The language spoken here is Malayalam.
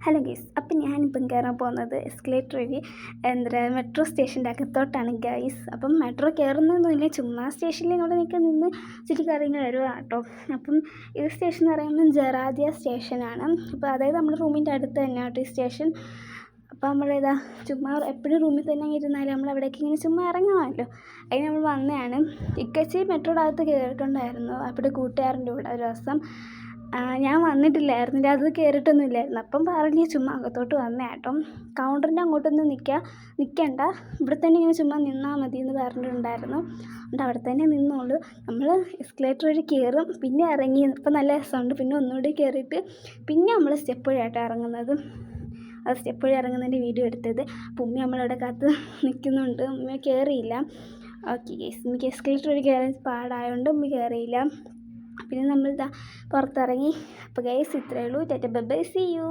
ഹലോ ഗൈസ്, അപ്പം ഞാനിപ്പം കയറാൻ പോകുന്നത് എസ്കലേറ്റർ വഴി മെട്രോ സ്റ്റേഷൻ്റെ അകത്തോട്ടാണ് ഗൈസ്. അപ്പം മെട്രോ കയറുന്നതൊന്നുമില്ല, ചുമ്മാ സ്റ്റേഷനിൽ ഇങ്ങോട്ട് നിന്ന് ചുറ്റിക്കറങ്ങി വരുക കേട്ടോ. അപ്പം ഈ സ്റ്റേഷൻ എന്ന് പറയുമ്പോൾ ജെറാദിയ സ്റ്റേഷനാണ്. അപ്പോൾ അതായത് നമ്മുടെ റൂമിൻ്റെ അടുത്ത് തന്നെ കേട്ടോ ഈ സ്റ്റേഷൻ. അപ്പോൾ നമ്മളിതാ ചുമ്മാ എപ്പോഴും റൂമിൽ തന്നെ ഇരുന്നാലും നമ്മൾ അവിടേക്ക് ഇങ്ങനെ ചുമ്മാ ഇറങ്ങണമല്ലോ, അതിന് നമ്മൾ വന്നതാണ്. ഇക്കച്ചി മെട്രോയുടെ അകത്ത് കയറിയിട്ടുണ്ടായിരുന്നു അവിടെ കൂട്ടുകാരൻ്റെ കൂടെ ഒരു ദിവസം. ഞാൻ വന്നിട്ടില്ലായിരുന്നില്ല, അത് കയറിയിട്ടൊന്നും ഇല്ലായിരുന്നു. അപ്പം പറഞ്ഞ് ചുമ്മാ അകത്തോട്ട് വന്നേ കേട്ടോ. കൗണ്ടറിൻ്റെ അങ്ങോട്ടൊന്നും നിൽക്കണ്ട, ഇവിടെ തന്നെ ഇങ്ങനെ ചുമ്മാ നിന്നാൽ മതി എന്ന് പറഞ്ഞിട്ടുണ്ടായിരുന്നു. അതുകൊണ്ട് അവിടെ തന്നെ നിന്നോളൂ. നമ്മൾ എസ്കലേറ്റർ വഴി കയറും, പിന്നെ ഇറങ്ങി. ഇപ്പം നല്ല രസമുണ്ട്. പിന്നെ ഒന്നുകൂടി കയറിയിട്ട് പിന്നെ നമ്മൾ സ്റ്റെപ്പ് വഴിയായിട്ടാണ് ഇറങ്ങുന്നത്. അത് സ്റ്റെപ്പ് വഴി ഇറങ്ങുന്നതിൻ്റെ വീഡിയോ എടുത്തത്. അപ്പോൾ ഉമ്മി നമ്മളവിടെ കാത്ത് നിൽക്കുന്നുണ്ട്. ഉമ്മ കയറിയില്ല. ഓക്കെ ഗൈസ്, ഉമ്മയ്ക്ക് എസ്കലേറ്റർ വഴി കയറാൻ പാടായതുകൊണ്ട് ഉമ്മ കയറിയില്ല. പിന്നെ നമ്മൾ പുറത്തിറങ്ങി. അപ്പോൾ ഗൈസ് ഇത്രയേ ഉള്ളൂ. Tata bye bye, see U.